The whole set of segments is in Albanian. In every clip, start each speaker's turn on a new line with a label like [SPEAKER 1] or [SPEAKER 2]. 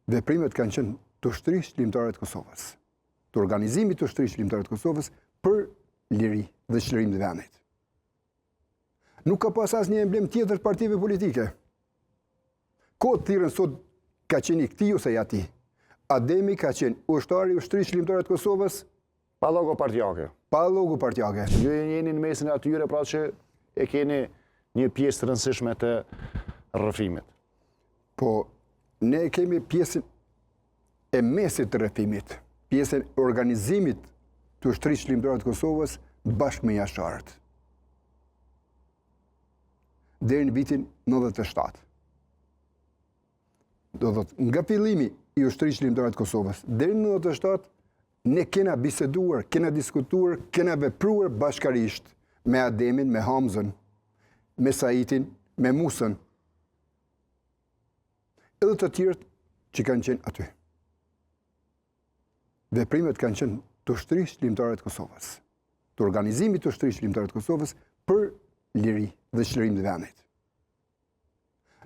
[SPEAKER 1] veprimet kanë qenë të ushtrisë çlimtare të Kosovës, të organizimit të ushtrisë çlimtare të Kosovës për liri dhe çlirim të vendit. Nuk ka pas asnjë emblem tjetër të partive politike. Kohë të thirrën sot ka qenë i këtij ose i atij. Ademi ka qenë ushtari i ushtrisë çlimtare të Kosovës
[SPEAKER 2] pa logo partijake.
[SPEAKER 1] Pa logo partijake.
[SPEAKER 2] Ju jeni në mesin e atyre pra që e keni një pjesë të rëndësishme të rrëfimit.
[SPEAKER 1] Po, ne kemi pjesën e mesit të rrëfimit, pjesën e organizimit të ushtrisë çlimtare të Kosovës bashkë me jashtëtarët. Deri në vitin 97. Do thot, nga fillimi i ushtrisë çlimtare të Kosovës, deri në 97, ne kena biseduar, kena diskutuar, kena vepruar bashkarisht me Ademin, me Hamzën, me Saitin, me Musën, edhe të tjerët që kanë qenë aty. Veprimet kanë qenë të ushtrisë çlimtare të Kosovës, të organizimit të ushtrisë çlimtare të Kosovës për liri dhe çlirim të vendit.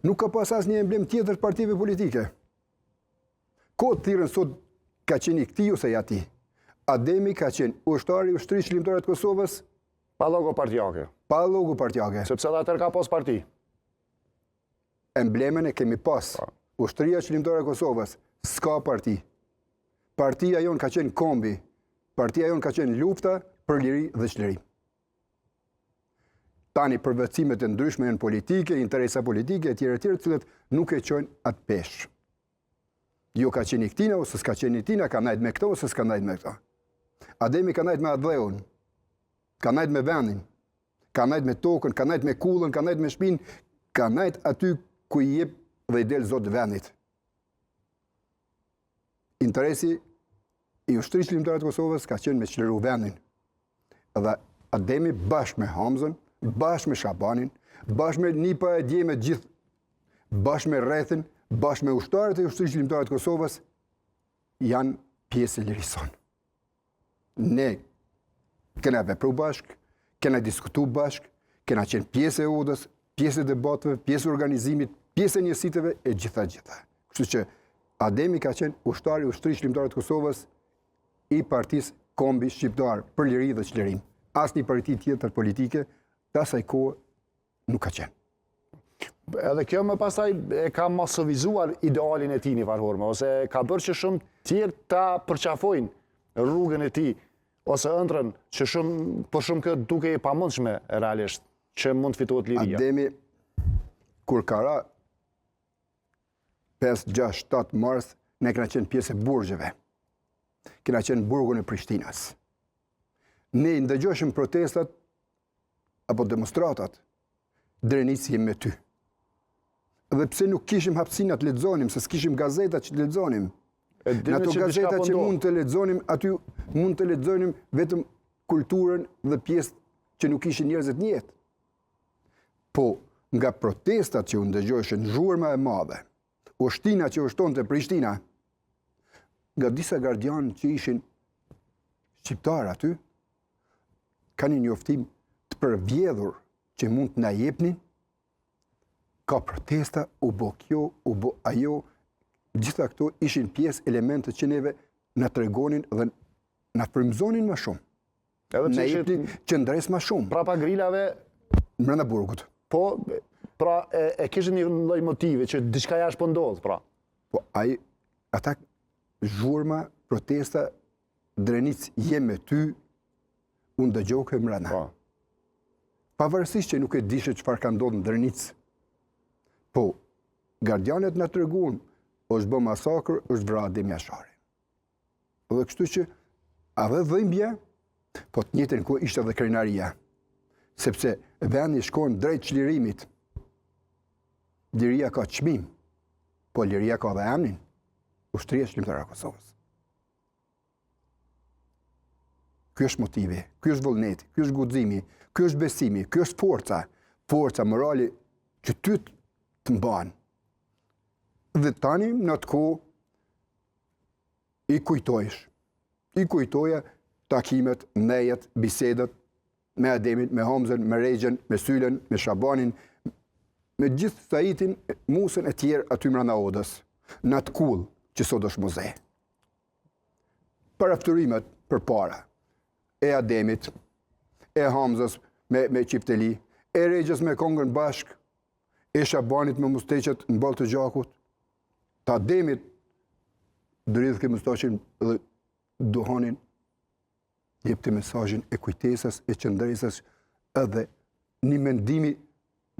[SPEAKER 1] Nuk ka pas asnjë emblem tjetër të partive politike. Kohë të thirrën sot ka qenë i këtij ose i atij. Ademi ka qenë ushtari i ushtrisë çlimtare të Kosovës
[SPEAKER 2] pa logo partijake.
[SPEAKER 1] Pa logo partijake.
[SPEAKER 2] Sepse edhe atëherë ka pas parti.
[SPEAKER 1] Emblemen e kemi pas. Ushtria çlimtare e Kosovës s'ka parti. Partia jon ka qenë kombi. Partia jon ka qenë lufta për liri dhe çlirim. Tani përvecimet e ndryshme janë politike, interesa politike, etj, të cilat nuk e çojnë atë peshë. Jo ka qenë i këtina, ose s'ka qenë i tina, ka ndajt me këto, ose s'ka ndajt me këto. Ademi ka ndajt me atë dheun, ka ndajt me vendin, ka ndajt me tokën, ka ndajt me kullën, ka ndajt me shpinë, ka ndajt aty ku i jep dhe i del zot vendit. Interesi i ushtrisë çlimtare të Kosovës ka qenë me çliru vendin. Dhe Ademi bashkë me Hamzën, bashkë me Shabanin, bashkë me Nipa e Djemet gjithë, bashkë me Rrethin, bashkë me ushtarët e ushtrisë çlimtare të Kosovës, janë pjesë e lirisë sonë. Ne kena vepru bashkë, kena diskutu bashkë, kena qenë pjesë e udhës, pjesë e debatëve, pjesë e organizimit, pjesë e njësiteve e gjitha. Kështu që Ademi ka qenë ushtari i ushtrisë çlimtare të Kosovës i partisë kombi shqiptar për liri dhe çlirim. Asnjë parti tjetër politike të asaj kohë nuk ka qenë.
[SPEAKER 2] Edhe kjo më pastaj e ka masovizuar idealin e tij në varhorme, ose ka bërë që shumë tjerë ta përqafojnë rrugën e tij, ose ëndrrën që për shumë këtë duke i pamundshme realisht që mund të fitohet liria.
[SPEAKER 1] Ademi, kur ka ra 5, 6, 7 mars, ne kena qenë pjesë e burgjeve. Kena qenë burgun e Prishtinës. Ne ndëgjoshim protestat apo demonstratat, drenici jemi me ty. Dhe pse nuk kishim hapësinë të lexonim, se s'kishim gazeta që të lexonim. Në ato gazeta që mund të lexonim, aty mund të lexonim vetëm kulturën dhe pjesë që nuk ishin njerëzit në jetë. Po, nga protestat që u ndëgjoheshin zhurma e madhe, ushtina që ushtonte Prishtina, nga disa gardianë që ishin shqiptar aty, kanë një njoftim të përvjedhur që mund të na jepnin, ka protesta, u bo kjo, u bo ajo, gjitha këto ishin pjesë elementet që neve na tregonin dhe na frymëzonin më shumë. Na jepnin qëndres më shumë.
[SPEAKER 2] Prapa grilave
[SPEAKER 1] brenda burgut.
[SPEAKER 2] Po, pra e kishin një lloj motive që diçka jashtë po ndodh, pra.
[SPEAKER 1] Po ata zhurma, protesta, drenic jem me ty, unë dëgjohë mbrana. Pavarësisht që nuk e dishe çfarë ka ndodhur në Drenic. Po, gardianet na treguan, është bë masakër, është vrarë Ademi Ashari. Dhe kështu që edhe dhimbja, po të njëjtën kohë ishte edhe krenaria. Sepse vendi shkon drejt çlirimit. Liria ka çmim, po liria ka dhe emnin, Ushtria Çlimtare e Kosovës. Ky është motivi, ky është vullneti, ky është guximi, ky është besimi, ky është forca morale që ty të mban. Dhe tani në atë kohë i kujtoja takimet, nejet, bisedat me Ademin, me Hamzën, me Rexhen, me Sylen, me Shabanin, me gjithë Saitin, Musën e tjerë aty mbrana odës. Në atë kull, që sot është muze. Parafturimet për para, e Ademit, e Hamzës me Qifteli, e Regjës me Kongën Bashk, e Shabanit me Musteqet në balë të gjakut, të Ademit, dëridhë ke Mustaqin dhe Duhanin, jep të mesazhin e kujtesës, e qëndresës, edhe një mendimi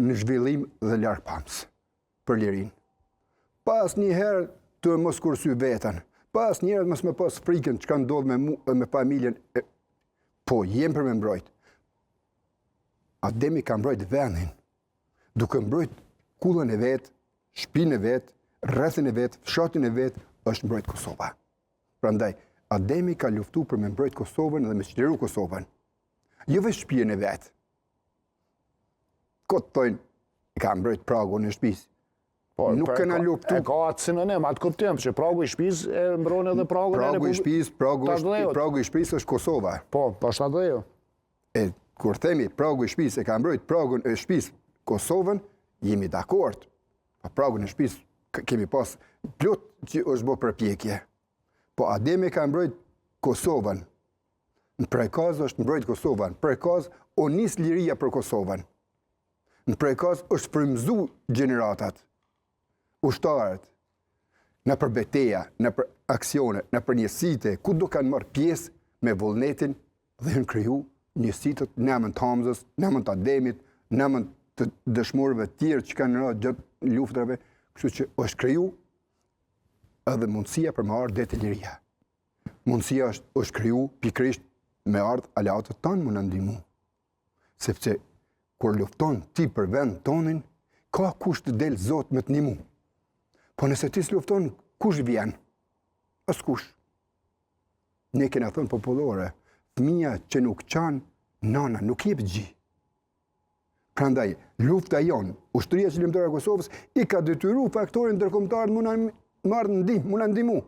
[SPEAKER 1] në zhvillim dhe larg pamës për lirin. Pas një herë të mos kursy veten, pas një herë mos me pas frikën çka ndodh me mua me familjen. Po jem për me mbrojt. Ademi ka mbrojt vendin, duke mbrojt kullën e vet, shtëpinë e vet, rrethin e vet, fshatin e vet, është mbrojt Kosova. Prandaj Ademi ka luftu për me mbrojt Kosovën dhe me çliru Kosovën. Jo vetë shtëpinë e vet. Këtë thojnë, ka mbrojt pragun e shtëpisë. Nuk kena luftu.
[SPEAKER 2] E ka atë sinonim, atë kuptim, që pragu i shtëpisë e mbron edhe pragun e Republikës.
[SPEAKER 1] Pragu i shtëpisë është Kosova.
[SPEAKER 2] Po, është atë jo.
[SPEAKER 1] E kur themi pragu i shtëpisë e ka mbrojt pragun e shtëpisë Kosovën, jemi dakord. Pa pragun e shtëpisë kemi pas plot që është bërë përpjekje. Po Ademi ka mbrojt Kosovën. Në Prekaz është mbrojt Kosovën. Prekaz o nis liria për Kosovën. Në Prekaz është frymëzu gjeneratat, ushtarët, në për beteja, në për aksione, në për njësite, ku do kanë marrë pjesë me vullnetin dhe në kriju njësitët në emën të Hamzës, në emën të Ademit, në emën të dëshmorëve tjerë që kanë rënë gjatë luftrave, kështu që është kriju edhe mundësia për me ardhë dhe të liria. Mundësia është kriju pikrisht me ardhë aleatët tanë më në ndimu. Sepse kur lufton ti për vend tonin, ka kush të del Zot me të ndihmu. Po nëse ti s'lufton, kush vjen? Askush. Ne kena thënë popullore, fëmia që nuk qanë, nana nuk jep gjë. Prandaj, lufta jonë, ushtria qëllimtare e Kosovës, i ka detyru faktorin ndërkombëtar më na ndihmu.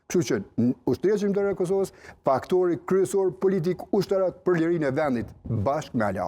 [SPEAKER 1] Kështu që ushtria qëllimtare e Kosovës, faktori kryesor politik ushtarak për lirinë e vendit bashkë me aleat.